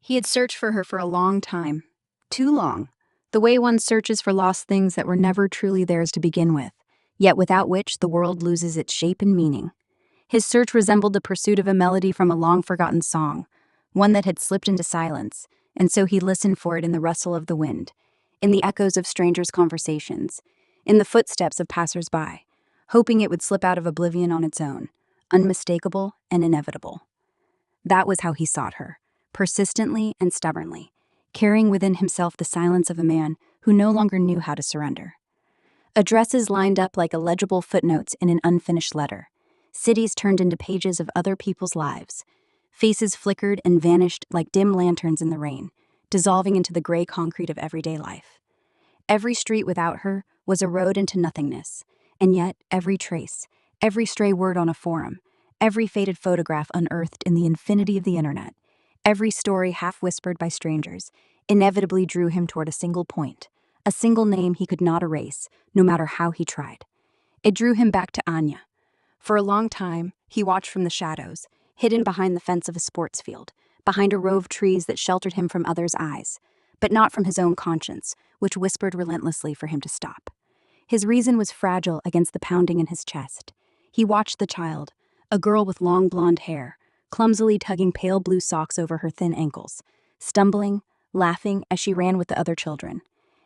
He had searched for her for a long time. Too long. The way one searches for lost things that were never truly theirs to begin with, yet without which the world loses its shape and meaning. His search resembled the pursuit of a melody from a long-forgotten song, one that had slipped into silence, and so he listened for it in the rustle of the wind, in the echoes of strangers' conversations, in the footsteps of passers-by, hoping it would slip out of oblivion on its own, unmistakable and inevitable. That was how he sought her, persistently and stubbornly, carrying within himself the silence of a man who no longer knew how to surrender. Addresses lined up like illegible footnotes in an unfinished letter. Cities turned into pages of other people's lives. Faces flickered and vanished like dim lanterns in the rain, dissolving into the gray concrete of everyday life. Every street without her was a road into nothingness, and yet every trace, every stray word on a forum, every faded photograph unearthed in the infinity of the internet, every story half-whispered by strangers, inevitably drew him toward a single point, a single name he could not erase, no matter how he tried. It drew him back to Anya. For a long time, he watched from the shadows, hidden behind the fence of a sports field, behind a row of trees that sheltered him from others' eyes, but not from his own conscience, which whispered relentlessly for him to stop. His reason was fragile against the pounding in his chest. He watched the child, a girl with long blonde hair, clumsily tugging pale blue socks over her thin ankles, stumbling, laughing as she ran with the other children.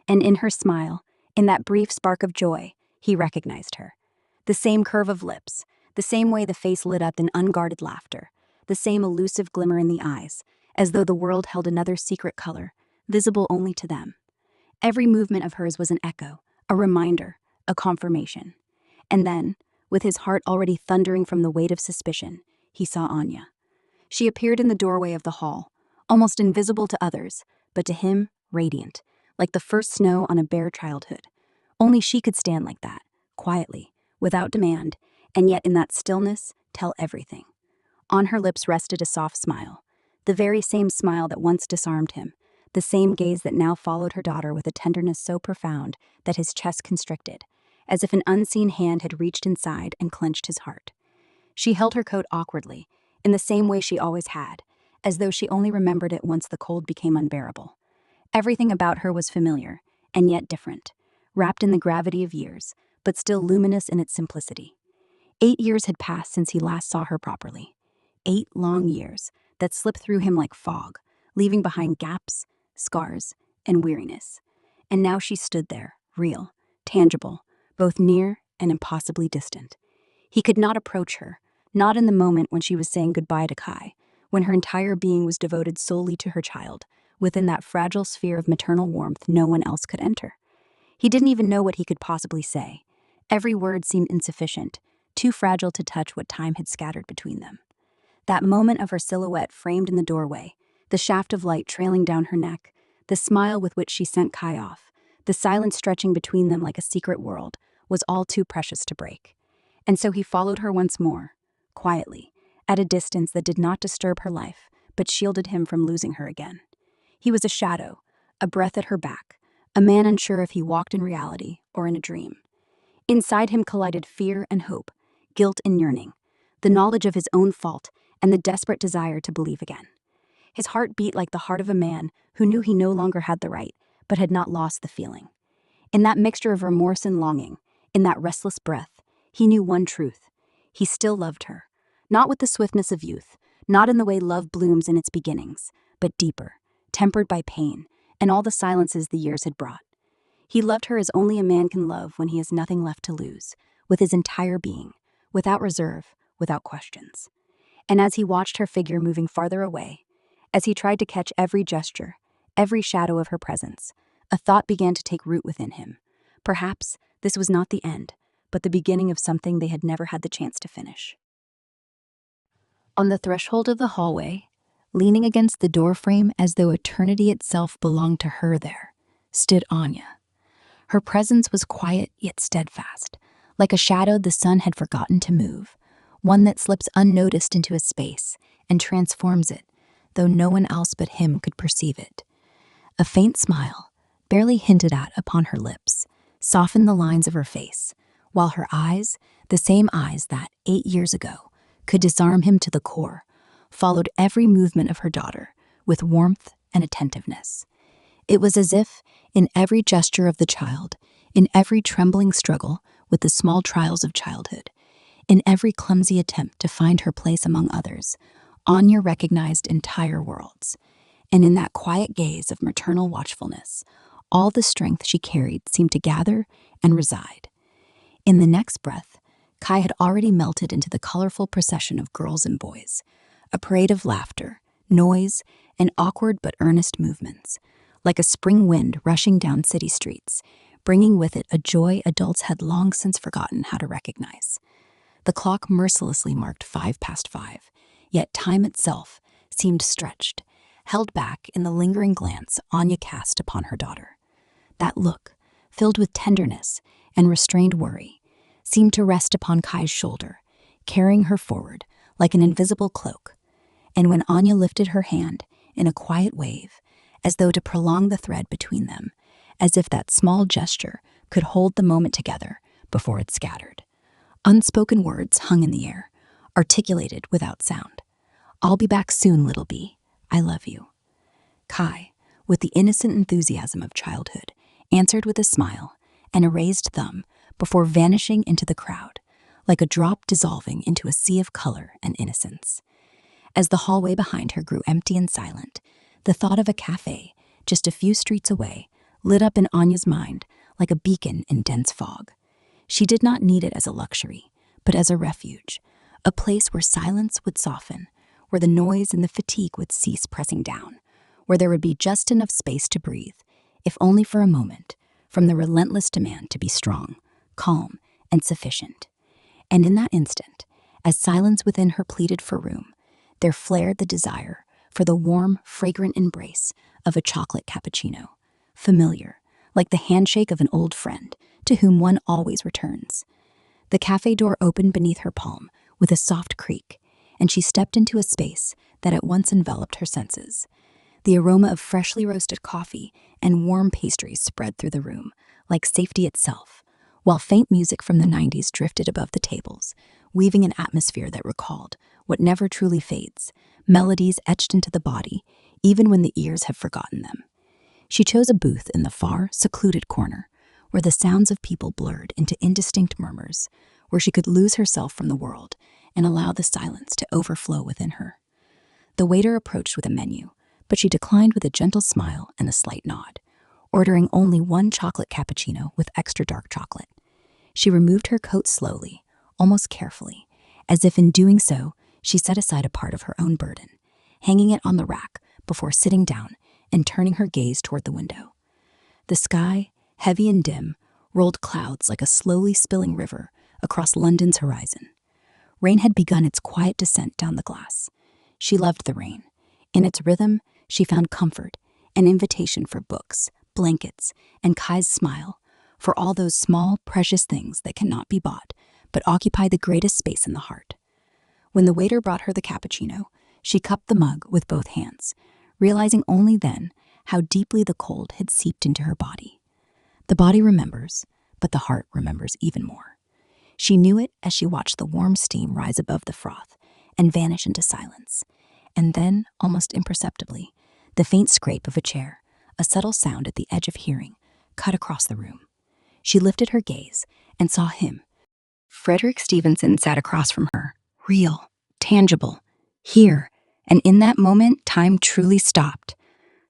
And in her smile, in that brief spark of joy, he recognized her. The same curve of lips, the same way the face lit up in unguarded laughter, the same elusive glimmer in the eyes, as though the world held another secret color, visible only to them. Every movement of hers was an echo, a reminder, a confirmation. And then, with his heart already thundering from the weight of suspicion, he saw Anya. She appeared in the doorway of the hall, almost invisible to others, but to him, radiant, like the first snow on a bare childhood. Only she could stand like that, quietly, without demand, and yet in that stillness, tell everything. On her lips rested a soft smile, the very same smile that once disarmed him, the same gaze that now followed her daughter with a tenderness so profound that his chest constricted, as if an unseen hand had reached inside and clenched his heart. She held her coat awkwardly, in the same way she always had, as though she only remembered it once the cold became unbearable. Everything about her was familiar, and yet different, wrapped in the gravity of years, but still luminous in its simplicity. 8 years had passed since he last saw her properly. 8 long years that slipped through him like fog, leaving behind gaps, scars, and weariness. And now she stood there, real, tangible, both near and impossibly distant. He could not approach her, not in the moment when she was saying goodbye to Kai, when her entire being was devoted solely to her child, within that fragile sphere of maternal warmth no one else could enter. He didn't even know what he could possibly say. Every word seemed insufficient, too fragile to touch what time had scattered between them. That moment of her silhouette framed in the doorway, the shaft of light trailing down her neck, the smile with which she sent Kai off, the silence stretching between them like a secret world, was all too precious to break. And so he followed her once more, quietly, at a distance that did not disturb her life, but shielded him from losing her again. He was a shadow, a breath at her back, a man unsure if he walked in reality or in a dream. Inside him collided fear and hope, guilt and yearning, the knowledge of his own fault and the desperate desire to believe again. His heart beat like the heart of a man who knew he no longer had the right, but had not lost the feeling. In that mixture of remorse and longing, in that restless breath, he knew one truth. He still loved her, not with the swiftness of youth, not in the way love blooms in its beginnings, but deeper, tempered by pain, and all the silences the years had brought. He loved her as only a man can love when he has nothing left to lose, with his entire being, without reserve, without questions. And as he watched her figure moving farther away, as he tried to catch every gesture, every shadow of her presence, a thought began to take root within him. Perhaps this was not the end, but the beginning of something they had never had the chance to finish. On the threshold of the hallway, leaning against the doorframe as though eternity itself belonged to her there, stood Anya. Her presence was quiet yet steadfast, like a shadow the sun had forgotten to move, one that slips unnoticed into a space and transforms it, though no one else but him could perceive it. A faint smile, barely hinted at upon her lips, softened the lines of her face, while her eyes, the same eyes that, 8 years ago, could disarm him to the core, followed every movement of her daughter, with warmth and attentiveness. It was as if, in every gesture of the child, in every trembling struggle with the small trials of childhood, in every clumsy attempt to find her place among others, Anya recognized entire worlds. And in that quiet gaze of maternal watchfulness, all the strength she carried seemed to gather and reside. In the next breath, Kai had already melted into the colorful procession of girls and boys, a parade of laughter, noise, and awkward but earnest movements, like a spring wind rushing down city streets, bringing with it a joy adults had long since forgotten how to recognize. The clock mercilessly marked 5 past 5, yet time itself seemed stretched, held back in the lingering glance Anya cast upon her daughter. That look, filled with tenderness and restrained worry, seemed to rest upon Kai's shoulder, carrying her forward like an invisible cloak. And when Anya lifted her hand in a quiet wave, as though to prolong the thread between them, as if that small gesture could hold the moment together before it scattered, unspoken words hung in the air, articulated without sound. "I'll be back soon, little bee. I love you." Kai, with the innocent enthusiasm of childhood, answered with a smile and a raised thumb before vanishing into the crowd, like a drop dissolving into a sea of color and innocence. As the hallway behind her grew empty and silent, the thought of a cafe, just a few streets away, lit up in Anya's mind like a beacon in dense fog. She did not need it as a luxury, but as a refuge, a place where silence would soften, where the noise and the fatigue would cease pressing down, where there would be just enough space to breathe, if only for a moment, from the relentless demand to be strong, calm, and sufficient. And in that instant, as silence within her pleaded for room, there flared the desire for the warm, fragrant embrace of a chocolate cappuccino, familiar, like the handshake of an old friend to whom one always returns. The cafe door opened beneath her palm with a soft creak, and she stepped into a space that at once enveloped her senses. The aroma of freshly roasted coffee and warm pastries spread through the room, like safety itself, while faint music from the 90s drifted above the tables, weaving an atmosphere that recalled what never truly fades, melodies etched into the body, even when the ears have forgotten them. She chose a booth in the far, secluded corner, where the sounds of people blurred into indistinct murmurs, where she could lose herself from the world and allow the silence to overflow within her. The waiter approached with a menu, but she declined with a gentle smile and a slight nod, ordering only one chocolate cappuccino with extra dark chocolate. She removed her coat slowly, almost carefully, as if in doing so, she set aside a part of her own burden, hanging it on the rack before sitting down and turning her gaze toward the window. The sky, heavy and dim, rolled clouds like a slowly spilling river across London's horizon. Rain had begun its quiet descent down the glass. She loved the rain. In its rhythm, she found comfort, an invitation for books, blankets, and Kai's smile, for all those small, precious things that cannot be bought, but occupy the greatest space in the heart. When the waiter brought her the cappuccino, she cupped the mug with both hands, realizing only then how deeply the cold had seeped into her body. The body remembers, but the heart remembers even more. She knew it as she watched the warm steam rise above the froth and vanish into silence. And then, almost imperceptibly, the faint scrape of a chair, a subtle sound at the edge of hearing, cut across the room. She lifted her gaze and saw him. Frederick Stevenson sat across from her, real, tangible, here, and in that moment time truly stopped.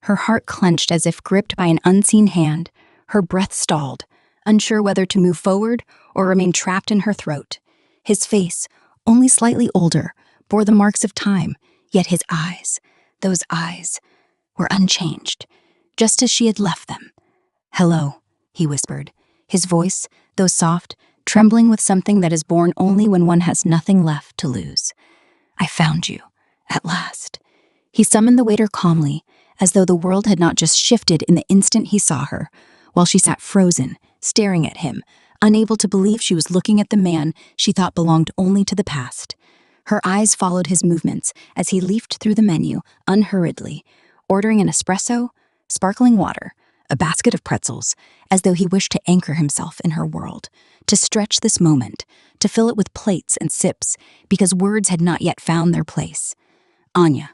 Her heart clenched as if gripped by an unseen hand, her breath stalled, unsure whether to move forward or remain trapped in her throat. His face, only slightly older, bore the marks of time, yet his eyes, those eyes, were unchanged, just as she had left them. "Hello," he whispered, his voice, though soft, trembling with something that is born only when one has nothing left to lose. "I found you, at last." He summoned the waiter calmly, as though the world had not just shifted in the instant he saw her, while she sat frozen, staring at him, unable to believe she was looking at the man she thought belonged only to the past. Her eyes followed his movements as he leafed through the menu unhurriedly, ordering an espresso, sparkling water, a basket of pretzels, as though he wished to anchor himself in her world, to stretch this moment, to fill it with plates and sips, because words had not yet found their place. "Anya,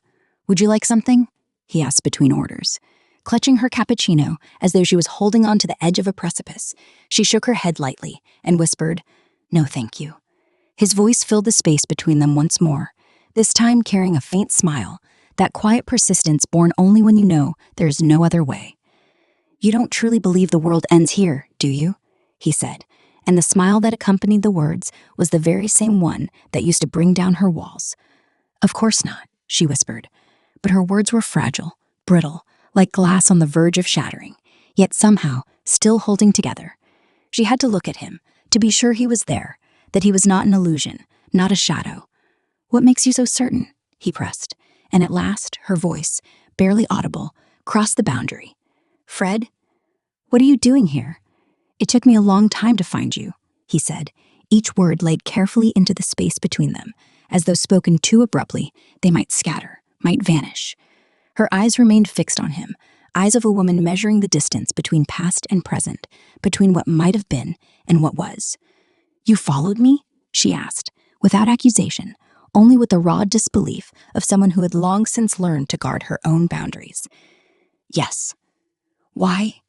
would you like something?" he asked between orders. Clutching her cappuccino as though she was holding on to the edge of a precipice, she shook her head lightly and whispered, "No, thank you." His voice filled the space between them once more, this time carrying a faint smile, that quiet persistence born only when you know there is no other way. "You don't truly believe the world ends here, do you?" he said, and the smile that accompanied the words was the very same one that used to bring down her walls. "Of course not," she whispered, but her words were fragile, brittle, like glass on the verge of shattering, yet somehow still holding together. She had to look at him, to be sure he was there, that he was not an illusion, not a shadow. "What makes you so certain?" he pressed, and at last her voice, barely audible, crossed the boundary. "Fred, what are you doing here?" "It took me a long time to find you," he said, each word laid carefully into the space between them, as though spoken too abruptly, they might scatter, might vanish. Her eyes remained fixed on him, eyes of a woman measuring the distance between past and present, between what might have been and what was. "You followed me?" she asked, without accusation, only with the raw disbelief of someone who had long since learned to guard her own boundaries. "Yes." "Why?"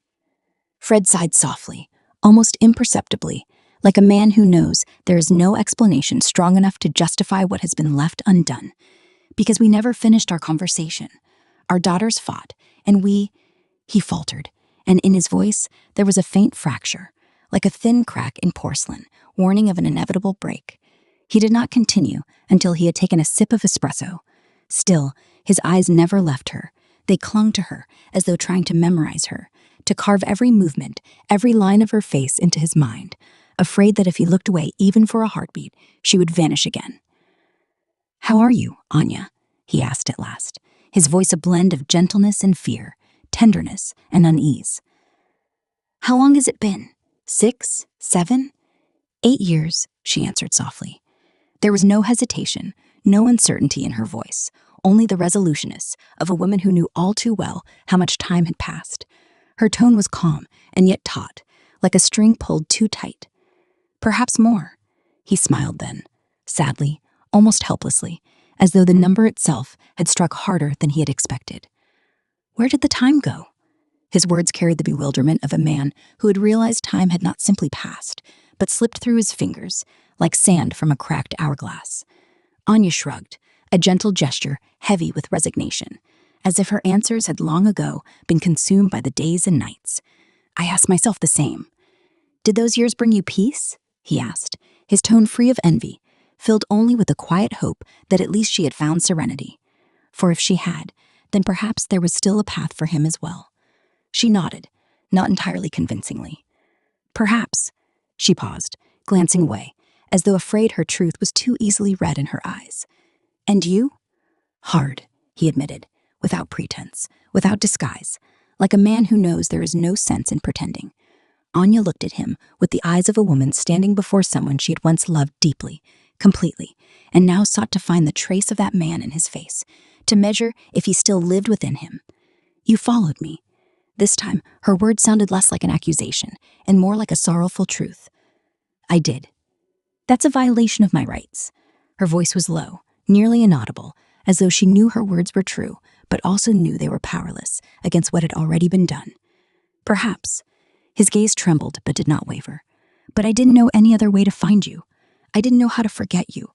Fred sighed softly, almost imperceptibly, like a man who knows there is no explanation strong enough to justify what has been left undone. "Because we never finished our conversation. Our daughters fought, and he faltered, and in his voice there was a faint fracture, like a thin crack in porcelain, warning of an inevitable break. He did not continue until he had taken a sip of espresso. Still, his eyes never left her. They clung to her, as though trying to memorize her, to carve every movement, every line of her face into his mind, afraid that if he looked away even for a heartbeat, she would vanish again. "How are you, Anya?" he asked at last, his voice a blend of gentleness and fear, tenderness and unease. "How long has it been? 6, 7? 8 years, she answered softly. There was no hesitation, no uncertainty in her voice, only the resolutionness of a woman who knew all too well how much time had passed. Her tone was calm and yet taut, like a string pulled too tight. "Perhaps more," he smiled then, sadly, almost helplessly, as though the number itself had struck harder than he had expected. "Where did the time go?" His words carried the bewilderment of a man who had realized time had not simply passed, but slipped through his fingers, like sand from a cracked hourglass. Anya shrugged, a gentle gesture heavy with resignation, as if her answers had long ago been consumed by the days and nights. "I asked myself the same." "Did those years bring you peace?" he asked, his tone free of envy, filled only with the quiet hope that at least she had found serenity. For if she had, then perhaps there was still a path for him as well. She nodded, not entirely convincingly. "Perhaps." She paused, glancing away, as though afraid her truth was too easily read in her eyes. "And you?" "Hard," he admitted, without pretense, without disguise, like a man who knows there is no sense in pretending. Anya looked at him with the eyes of a woman standing before someone she had once loved deeply, completely, and now sought to find the trace of that man in his face, to measure if he still lived within him. "You followed me." This time, her words sounded less like an accusation and more like a sorrowful truth. "I did." "That's a violation of my rights." Her voice was low, nearly inaudible, as though she knew her words were true, but also knew they were powerless against what had already been done. "Perhaps." His gaze trembled but did not waver. "But I didn't know any other way to find you. I didn't know how to forget you."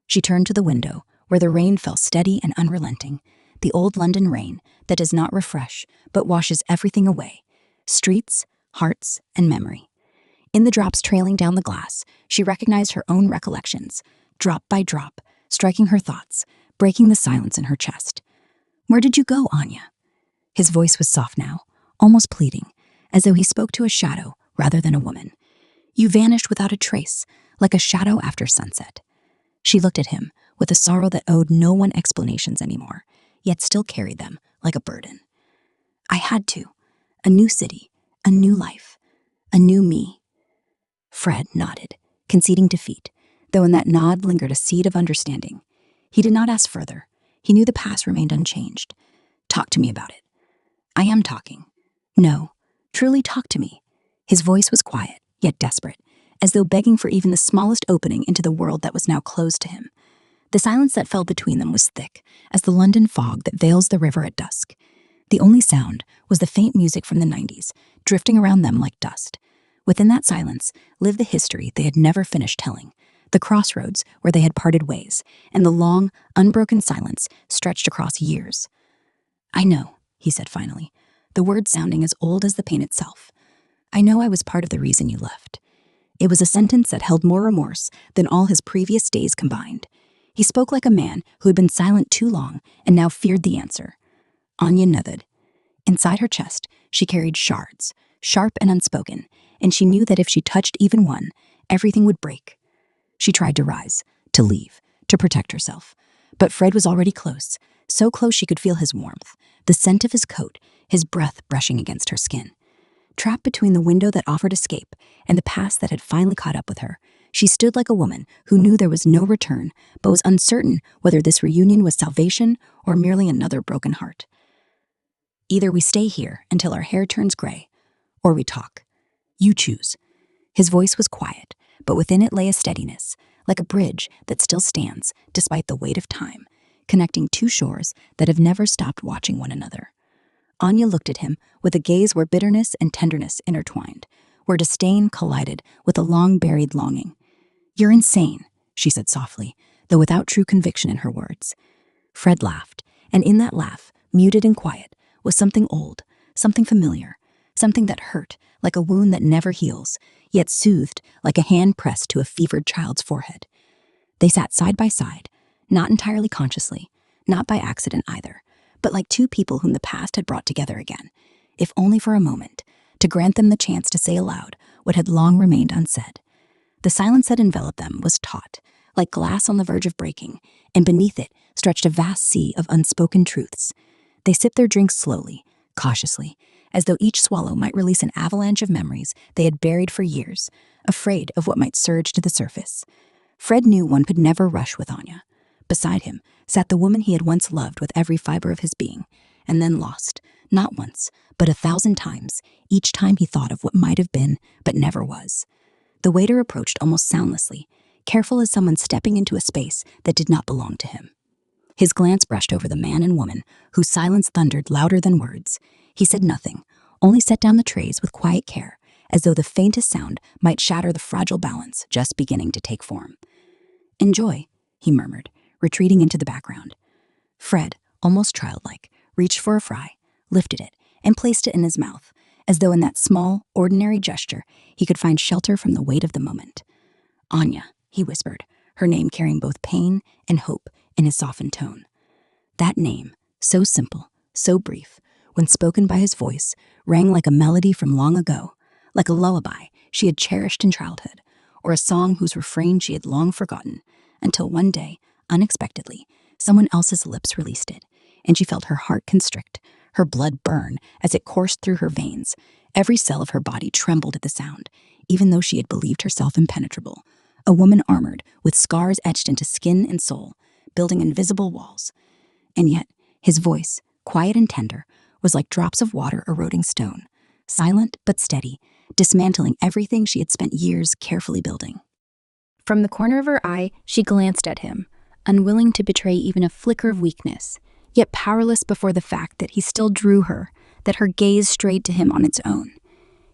She turned to the window, where the rain fell steady and unrelenting, the old London rain that does not refresh but washes everything away, streets, hearts, and memory. In the drops trailing down the glass, she recognized her own recollections, drop by drop, striking her thoughts, breaking the silence in her chest. "Where did you go, Anya?" His voice was soft now, almost pleading, as though he spoke to a shadow rather than a woman. "You vanished without a trace, like a shadow after sunset." She looked at him with a sorrow that owed no one explanations anymore, yet still carried them like a burden. "I had to. A new city, a new life, a new me." Fred nodded, conceding defeat, though in that nod lingered a seed of understanding. He did not ask further. He knew the past remained unchanged. "Talk to me about it." "I am talking." "No, truly talk to me." His voice was quiet, yet desperate, as though begging for even the smallest opening into the world that was now closed to him. The silence that fell between them was thick as the London fog that veils the river at dusk. The only sound was the faint music from the 90s, drifting around them like dust. Within that silence lived the history they had never finished telling, the crossroads where they had parted ways, and the long, unbroken silence stretched across years. "I know," he said finally, the words sounding as old as the pain itself. "I know I was part of the reason you left." It was a sentence that held more remorse than all his previous days combined. He spoke like a man who had been silent too long and now feared the answer. Anya nodded. Inside her chest, she carried shards, sharp and unspoken, and she knew that if she touched even one, everything would break. She tried to rise, to leave, to protect herself. But Fred was already close, so close she could feel his warmth, the scent of his coat, his breath brushing against her skin. Trapped between the window that offered escape and the past that had finally caught up with her, she stood like a woman who knew there was no return, but was uncertain whether this reunion was salvation or merely another broken heart. "Either we stay here until our hair turns gray, or we talk. You choose." His voice was quiet, but within it lay a steadiness, like a bridge that still stands despite the weight of time, connecting two shores that have never stopped watching one another. Anya looked at him with a gaze where bitterness and tenderness intertwined, where disdain collided with a long-buried longing. "You're insane," she said softly, though without true conviction in her words. Fred laughed, and in that laugh, muted and quiet, was something old, something familiar, something that hurt like a wound that never heals, yet soothed like a hand pressed to a fevered child's forehead. They sat side by side, not entirely consciously, not by accident either, but like two people whom the past had brought together again, if only for a moment, to grant them the chance to say aloud what had long remained unsaid. The silence that enveloped them was taut, like glass on the verge of breaking, and beneath it stretched a vast sea of unspoken truths. They sipped their drinks slowly, cautiously, as though each swallow might release an avalanche of memories they had buried for years, afraid of what might surge to the surface. Fred knew one could never rush with Anya. Beside him sat the woman he had once loved with every fiber of his being, and then lost, not once, but 1,000 times, each time he thought of what might have been, but never was. The waiter approached almost soundlessly, careful as someone stepping into a space that did not belong to him. His glance brushed over the man and woman, whose silence thundered louder than words. He said nothing, only set down the trays with quiet care, as though the faintest sound might shatter the fragile balance just beginning to take form. "Enjoy," he murmured, retreating into the background. Fred, almost childlike, reached for a fry, lifted it, and placed it in his mouth, as though in that small, ordinary gesture he could find shelter from the weight of the moment. "Anya," he whispered, her name carrying both pain and hope in his softened tone. That name, so simple, so brief, when spoken by his voice, rang like a melody from long ago, like a lullaby she had cherished in childhood, or a song whose refrain she had long forgotten, until one day, unexpectedly, someone else's lips released it, and she felt her heart constrict, her blood burn as it coursed through her veins. Every cell of her body trembled at the sound, even though she had believed herself impenetrable. A woman armored, with scars etched into skin and soul, building invisible walls. And yet, his voice, quiet and tender, was like drops of water eroding stone, silent but steady, dismantling everything she had spent years carefully building. From the corner of her eye, she glanced at him, unwilling to betray even a flicker of weakness, yet powerless before the fact that he still drew her, that her gaze strayed to him on its own.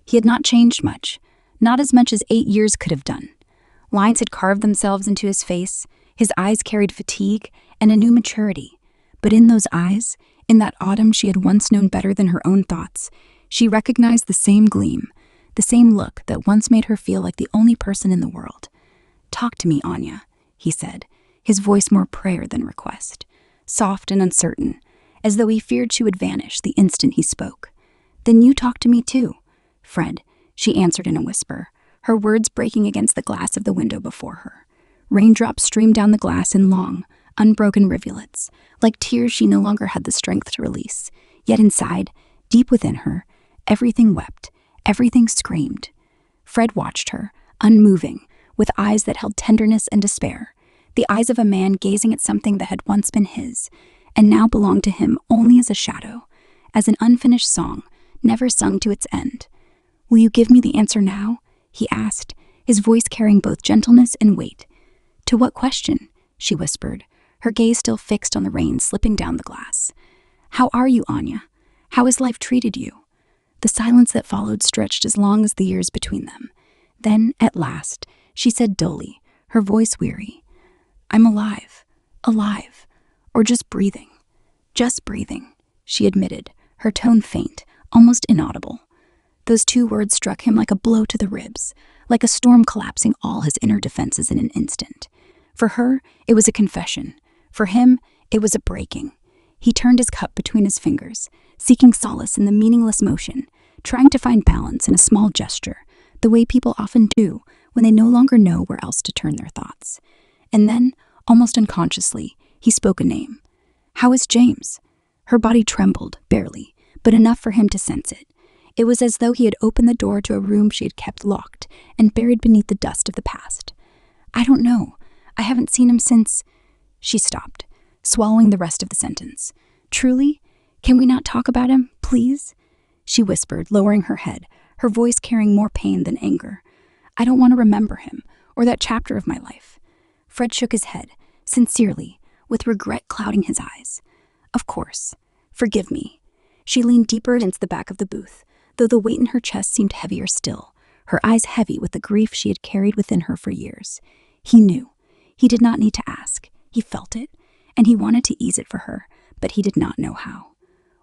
He had not changed much, not as much as 8 years could have done. Lines had carved themselves into his face, his eyes carried fatigue and a new maturity. But in those eyes, in that autumn she had once known better than her own thoughts, she recognized the same gleam, the same look that once made her feel like the only person in the world. "Talk to me, Anya," he said, his voice more prayer than request, soft and uncertain, as though he feared she would vanish the instant he spoke. "Then you talk to me too, Fred," she answered in a whisper, her words breaking against the glass of the window before her. Raindrops streamed down the glass in long, unbroken rivulets, like tears she no longer had the strength to release. Yet inside, deep within her, everything wept, everything screamed. Fred watched her, unmoving, with eyes that held tenderness and despair, the eyes of a man gazing at something that had once been his, and now belonged to him only as a shadow, as an unfinished song, never sung to its end. "Will you give me the answer now?" he asked, his voice carrying both gentleness and weight. "To what question?" she whispered, her gaze still fixed on the rain slipping down the glass. How are you, Anya? How has life treated you? The silence that followed stretched as long as the years between them. Then, at last, she said dully, her voice weary, I'm alive. Alive. Or just breathing. Just breathing, she admitted, her tone faint, almost inaudible. Those two words struck him like a blow to the ribs, like a storm collapsing all his inner defenses in an instant. For her, it was a confession. For him, it was a breaking. He turned his cup between his fingers, seeking solace in the meaningless motion, trying to find balance in a small gesture, the way people often do when they no longer know where else to turn their thoughts. And then, almost unconsciously, he spoke a name. How is James? Her body trembled, barely, but enough for him to sense it. It was as though he had opened the door to a room she had kept locked and buried beneath the dust of the past. I don't know. I haven't seen him since... She stopped, swallowing the rest of the sentence. Truly? Can we not talk about him, please? She whispered, lowering her head, her voice carrying more pain than anger. I don't want to remember him, or that chapter of my life. Fred shook his head, sincerely, with regret clouding his eyes. Of course. Forgive me. She leaned deeper into the back of the booth, though the weight in her chest seemed heavier still, her eyes heavy with the grief she had carried within her for years. He knew. He did not need to ask. He felt it, and he wanted to ease it for her, but he did not know how.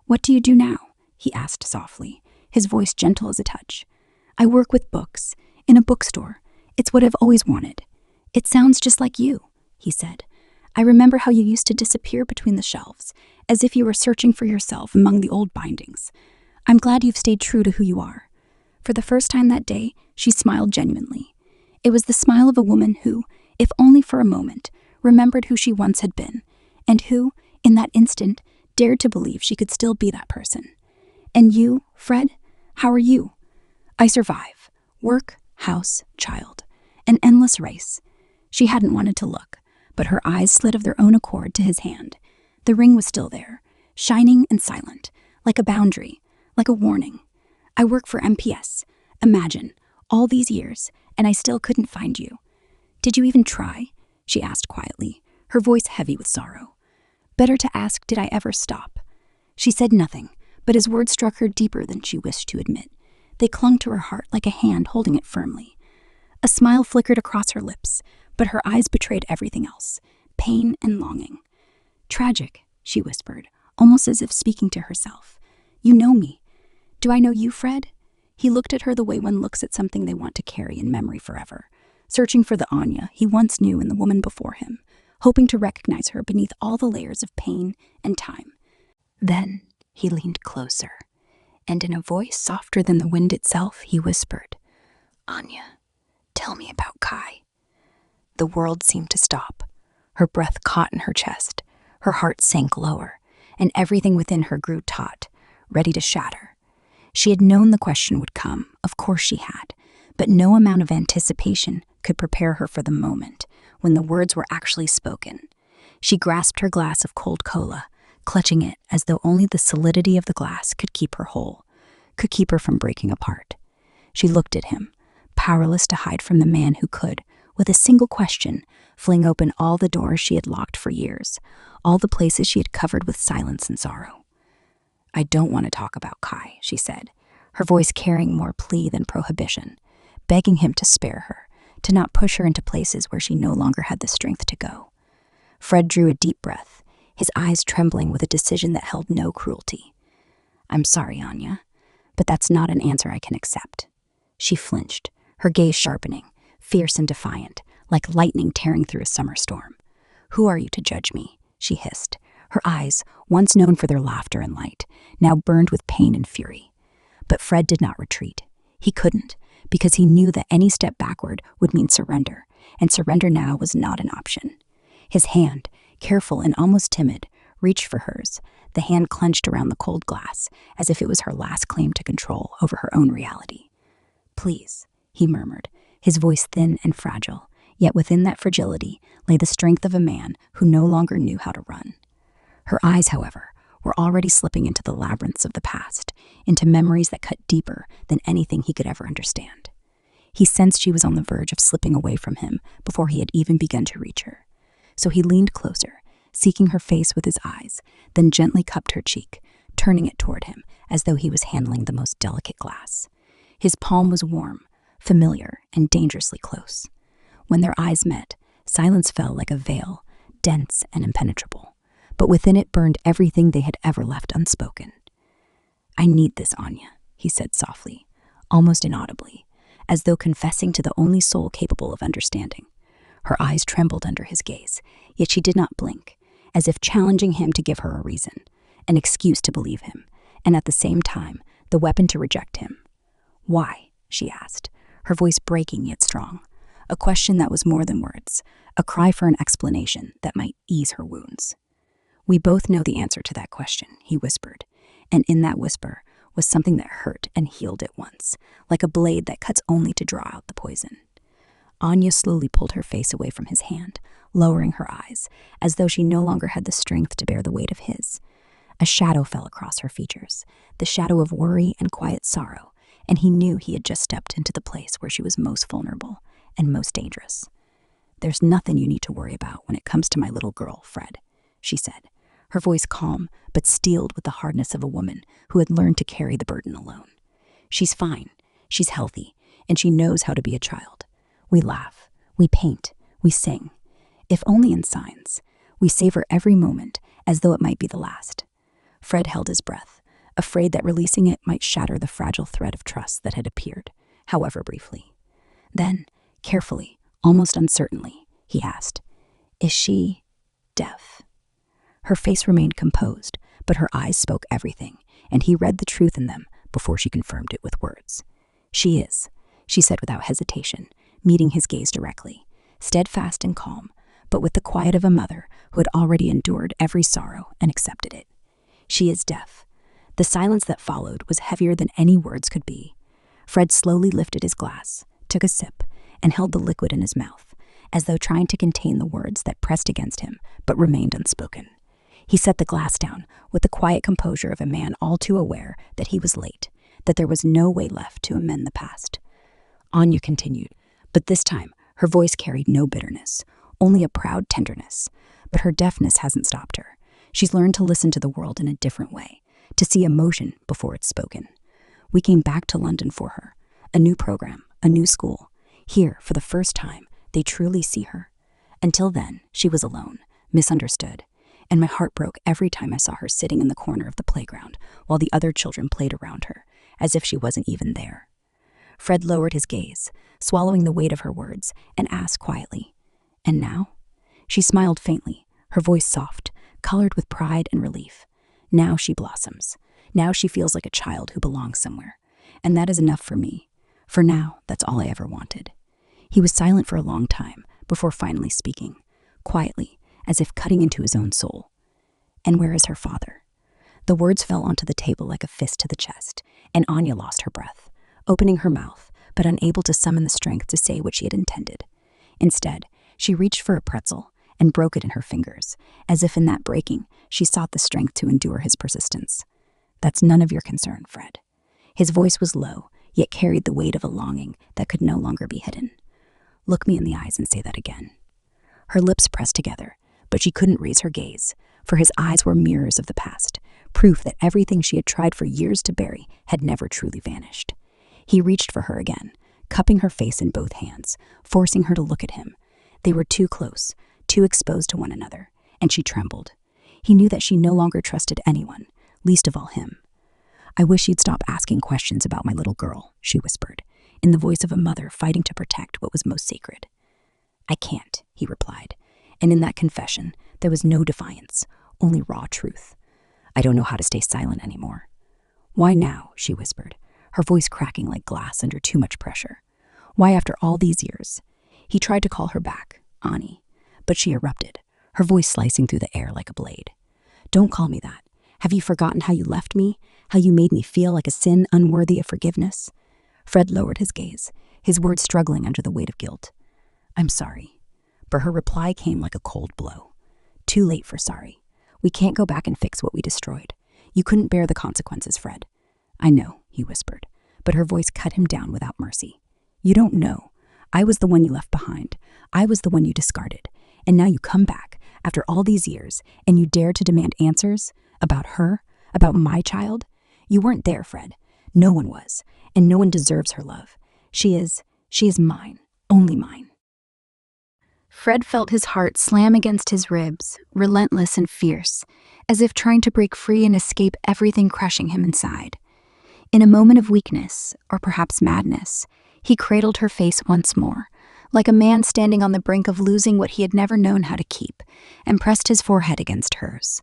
What do you do now? He asked softly, his voice gentle as a touch. I work with books, in a bookstore. It's what I've always wanted. It sounds just like you, he said. I remember how you used to disappear between the shelves, as if you were searching for yourself among the old bindings. I'm glad you've stayed true to who you are. For the first time that day, she smiled genuinely. It was the smile of a woman who, if only for a moment, remembered who she once had been, and who, in that instant, dared to believe she could still be that person. And you, Fred, how are you? I survive. Work, house, child. An endless race. She hadn't wanted to look, but her eyes slid of their own accord to his hand. The ring was still there, shining and silent, like a boundary, like a warning. I work for MPS. Imagine, all these years, and I still couldn't find you. Did you even try? She asked quietly, her voice heavy with sorrow. Better to ask, did I ever stop? She said nothing, but his words struck her deeper than she wished to admit. They clung to her heart like a hand holding it firmly. A smile flickered across her lips, but her eyes betrayed everything else, pain and longing. Tragic, she whispered, almost as if speaking to herself. You know me. Do I know you, Fred? He looked at her the way one looks at something they want to carry in memory forever, searching for the Anya he once knew in the woman before him, hoping to recognize her beneath all the layers of pain and time. Then he leaned closer, and in a voice softer than the wind itself, he whispered, Anya, tell me about Kai. The world seemed to stop. Her breath caught in her chest, her heart sank lower, and everything within her grew taut, ready to shatter. She had known the question would come, of course she had, but no amount of anticipation could prepare her for the moment when the words were actually spoken. She grasped her glass of cold cola, clutching it as though only the solidity of the glass could keep her whole, could keep her from breaking apart. She looked at him, powerless to hide from the man who could, with a single question, fling open all the doors she had locked for years, all the places she had covered with silence and sorrow. I don't want to talk about Kai, she said, her voice carrying more plea than prohibition, begging him to spare her, to not push her into places where she no longer had the strength to go. Fred drew a deep breath, his eyes trembling with a decision that held no cruelty. I'm sorry, Anya, but that's not an answer I can accept. She flinched, her gaze sharpening, fierce and defiant, like lightning tearing through a summer storm. Who are you to judge me? She hissed, her eyes, once known for their laughter and light, now burned with pain and fury. But Fred did not retreat. He couldn't, because he knew that any step backward would mean surrender, and surrender now was not an option. His hand, careful and almost timid, reached for hers, the hand clenched around the cold glass, as if it was her last claim to control over her own reality. Please, he murmured, his voice thin and fragile, yet within that fragility lay the strength of a man who no longer knew how to run. Her eyes, however, were already slipping into the labyrinths of the past, into memories that cut deeper than anything he could ever understand. He sensed she was on the verge of slipping away from him before he had even begun to reach her. so he leaned closer, seeking her face with his eyes, then gently cupped her cheek, turning it toward him as though he was handling the most delicate glass. His palm was warm, familiar, and dangerously close. When their eyes met, silence fell like a veil, dense and impenetrable, but within it burned everything they had ever left unspoken. "I need this, Anya," he said softly, almost inaudibly, as though confessing to the only soul capable of understanding. Her eyes trembled under his gaze, yet she did not blink, as if challenging him to give her a reason, an excuse to believe him, and at the same time, the weapon to reject him. "Why?" she asked, her voice breaking yet strong. A question that was more than words, a cry for an explanation that might ease her wounds. "We both know the answer to that question," he whispered, and in that whisper was something that hurt and healed at once, like a blade that cuts only to draw out the poison. Anya slowly pulled her face away from his hand, lowering her eyes, as though she no longer had the strength to bear the weight of his. A shadow fell across her features, the shadow of worry and quiet sorrow, and he knew he had just stepped into the place where she was most vulnerable and most dangerous. "There's nothing you need to worry about when it comes to my little girl, Fred," she said, her voice calm but steeled with the hardness of a woman who had learned to carry the burden alone. "She's fine, she's healthy, and she knows how to be a child. We laugh, we paint, we sing. If only in signs. We savor every moment as though it might be the last." Fred held his breath, afraid that releasing it might shatter the fragile thread of trust that had appeared, however briefly. Then, carefully, almost uncertainly, he asked, "Is she deaf?" Her face remained composed, but her eyes spoke everything, and he read the truth in them before she confirmed it with words. "She is," she said without hesitation, meeting his gaze directly, steadfast and calm, but with the quiet of a mother who had already endured every sorrow and accepted it. "She is deaf." The silence that followed was heavier than any words could be. Fred slowly lifted his glass, took a sip, and held the liquid in his mouth, as though trying to contain the words that pressed against him but remained unspoken. He set the glass down with the quiet composure of a man all too aware that he was late, that there was no way left to amend the past. Anya continued, but this time her voice carried no bitterness, only a proud tenderness. But her deafness hasn't stopped her. She's learned to listen to the world in a different way, to see emotion before it's spoken. We came back to London for her, a new program, a new school. Here, for the first time, they truly see her. Until then, she was alone, misunderstood, and my heart broke every time I saw her sitting in the corner of the playground while the other children played around her, as if she wasn't even there. Fred lowered his gaze, swallowing the weight of her words, and asked quietly, "And now?" She smiled faintly, her voice soft, colored with pride and relief. "Now she blossoms. Now she feels like a child who belongs somewhere. And that is enough for me. For now, that's all I ever wanted." He was silent for a long time before finally speaking, quietly, as if cutting into his own soul. "And where is her father?" The words fell onto the table like a fist to the chest, and Anya lost her breath, opening her mouth, but unable to summon the strength to say what she had intended. Instead, she reached for a pretzel and broke it in her fingers, as if in that breaking, she sought the strength to endure his persistence. "That's none of your concern, Fred." His voice was low, yet carried the weight of a longing that could no longer be hidden. "Look me in the eyes and say that again." Her lips pressed together, but she couldn't raise her gaze, for his eyes were mirrors of the past, proof that everything she had tried for years to bury had never truly vanished. He reached for her again, cupping her face in both hands, forcing her to look at him. They were too close, too exposed to one another, and she trembled. He knew that she no longer trusted anyone, least of all him. "I wish you'd stop asking questions about my little girl," she whispered, in the voice of a mother fighting to protect what was most sacred. "I can't," he replied, and in that confession, there was no defiance, only raw truth. "I don't know how to stay silent anymore." "Why now?" she whispered, her voice cracking like glass under too much pressure. "Why after all these years?" He tried to call her back, Ani, but she erupted, her voice slicing through the air like a blade. "Don't call me that. Have you forgotten how you left me? How you made me feel like a sin unworthy of forgiveness?" Fred lowered his gaze, his words struggling under the weight of guilt. "I'm sorry." But her reply came like a cold blow. "Too late for sorry. We can't go back and fix what we destroyed. You couldn't bear the consequences, Fred." "I know," he whispered, but her voice cut him down without mercy. "You don't know. I was the one you left behind. I was the one you discarded. And now you come back, after all these years, and you dare to demand answers about her, about my child? You weren't there, Fred. No one was, and no one deserves her love. She is mine, only mine. Fred felt his heart slam against his ribs, relentless and fierce, as if trying to break free and escape everything crushing him inside. In a moment of weakness, or perhaps madness, he cradled her face once more, like a man standing on the brink of losing what he had never known how to keep, and pressed his forehead against hers.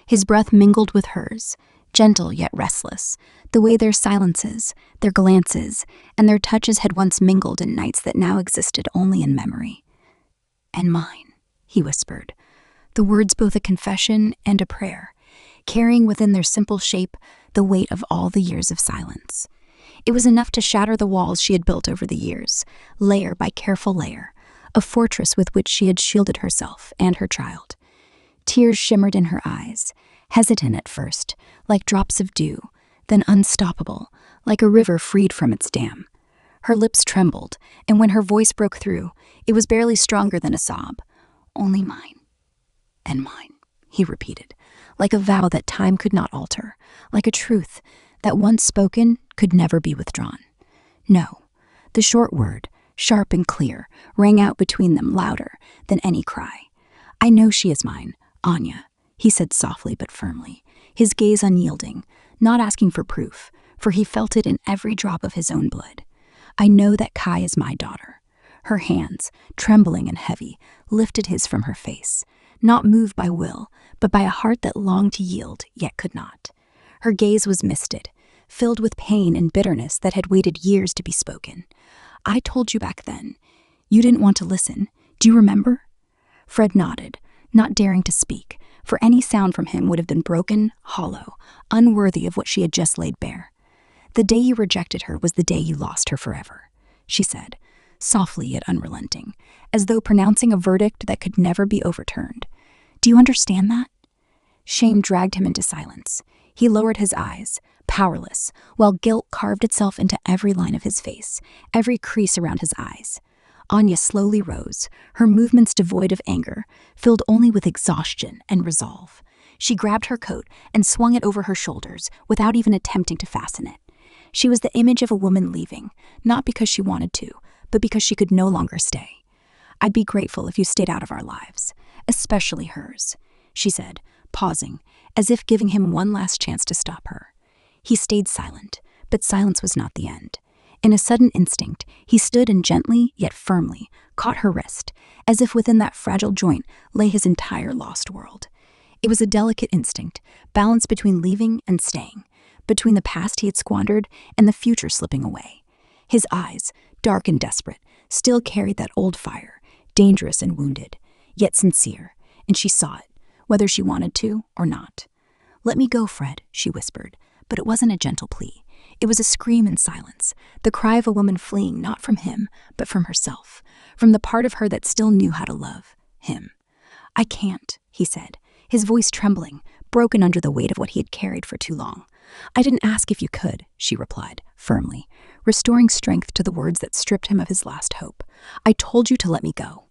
His breath mingled with hers, gentle yet restless, the way their silences, their glances, and their touches had once mingled in nights that now existed only in memory. "And mine," he whispered, the words both a confession and a prayer, carrying within their simple shape the weight of all the years of silence. It was enough to shatter the walls she had built over the years, layer by careful layer, a fortress with which she had shielded herself and her child. Tears shimmered in her eyes, hesitant at first, like drops of dew, then unstoppable, like a river freed from its dam. Her lips trembled, and when her voice broke through, it was barely stronger than a sob. "Only mine, and mine," he repeated, like a vow that time could not alter, like a truth that once spoken could never be withdrawn. "No." The short word, sharp and clear, rang out between them louder than any cry. "I know she is mine, Anya," he said softly but firmly, his gaze unyielding, not asking for proof, for he felt it in every drop of his own blood. "I know that Kai is my daughter." Her hands, trembling and heavy, lifted his from her face, not moved by will, but by a heart that longed to yield, yet could not. Her gaze was misted, filled with pain and bitterness that had waited years to be spoken. "I told you back then. You didn't want to listen. Do you remember?" Fred nodded, not daring to speak, for any sound from him would have been broken, hollow, unworthy of what she had just laid bare. "The day you rejected her was the day you lost her forever," she said, softly yet unrelenting, as though pronouncing a verdict that could never be overturned. "Do you understand that?" Shame dragged him into silence. He lowered his eyes, powerless, while guilt carved itself into every line of his face, every crease around his eyes. Anya slowly rose, her movements devoid of anger, filled only with exhaustion and resolve. She grabbed her coat and swung it over her shoulders without even attempting to fasten it. She was the image of a woman leaving, not because she wanted to, but because she could no longer stay. "I'd be grateful if you stayed out of our lives, especially hers," she said, pausing, as if giving him one last chance to stop her. He stayed silent, but silence was not the end. In a sudden instinct, he stood and gently, yet firmly, caught her wrist, as if within that fragile joint lay his entire lost world. It was a delicate instinct, balanced between leaving and staying, between the past he had squandered and the future slipping away. His eyes, dark and desperate, still carried that old fire, dangerous and wounded, yet sincere, and she saw it, whether she wanted to or not. "Let me go, Fred," she whispered, but it wasn't a gentle plea. It was a scream in silence, the cry of a woman fleeing not from him, but from herself, from the part of her that still knew how to love him. "I can't," he said, his voice trembling, broken under the weight of what he had carried for too long. "I didn't ask if you could," she replied, firmly, restoring strength to the words that stripped him of his last hope. "I told you to let me go."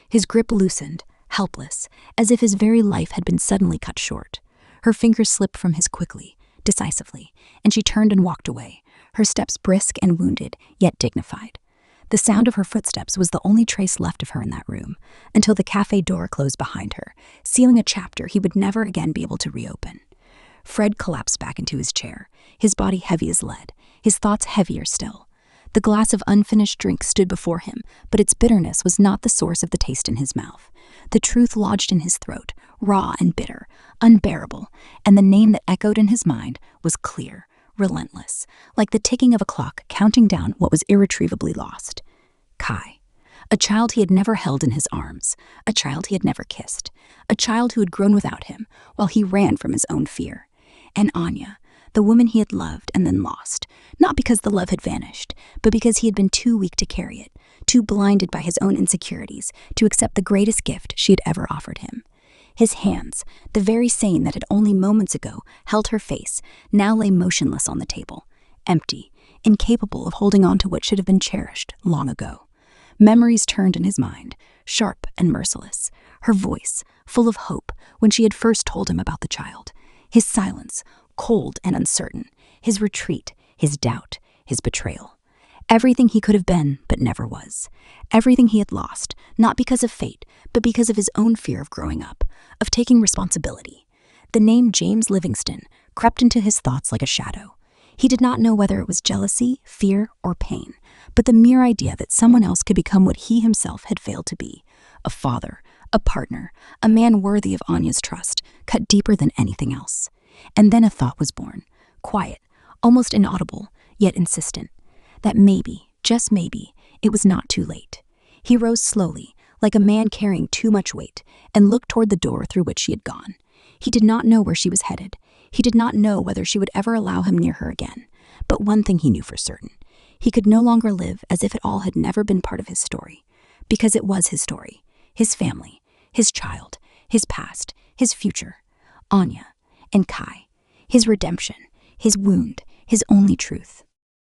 His grip loosened, helpless, as if his very life had been suddenly cut short. Her fingers slipped from his quickly, decisively, and she turned and walked away, her steps brisk and wounded, yet dignified. The sound of her footsteps was the only trace left of her in that room, until the cafe door closed behind her, sealing a chapter he would never again be able to reopen. Fred collapsed back into his chair, his body heavy as lead, his thoughts heavier still. The glass of unfinished drink stood before him, but its bitterness was not the source of the taste in his mouth. The truth lodged in his throat, raw and bitter, unbearable, and the name that echoed in his mind was clear, relentless, like the ticking of a clock counting down what was irretrievably lost. Kai. A child he had never held in his arms, a child he had never kissed, a child who had grown without him while he ran from his own fear. And Anya, the woman he had loved and then lost, not because the love had vanished, but because he had been too weak to carry it, too blinded by his own insecurities to accept the greatest gift she had ever offered him. His hands, the very same that had only moments ago held her face, now lay motionless on the table, empty, incapable of holding on to what should have been cherished long ago. Memories turned in his mind, sharp and merciless, Her voice, full of hope when she had first told him about the child. His silence, cold and uncertain. His retreat, his doubt, his betrayal. Everything he could have been, but never was. Everything he had lost, not because of fate, but because of his own fear of growing up, of taking responsibility. The name James Livingston crept into his thoughts like a shadow. He did not know whether it was jealousy, fear, or pain, but the mere idea that someone else could become what he himself had failed to be, a father, a partner, a man worthy of Anya's trust, cut deeper than anything else. And then a thought was born, quiet, almost inaudible, yet insistent, that maybe, just maybe, it was not too late. He rose slowly, like a man carrying too much weight, and looked toward the door through which she had gone. He did not know where she was headed. He did not know whether she would ever allow him near her again. But one thing he knew for certain. He could no longer live as if it all had never been part of his story. Because it was his story, his family, his child, his past, his future, Anya, and Kai, his redemption, his wound, his only truth.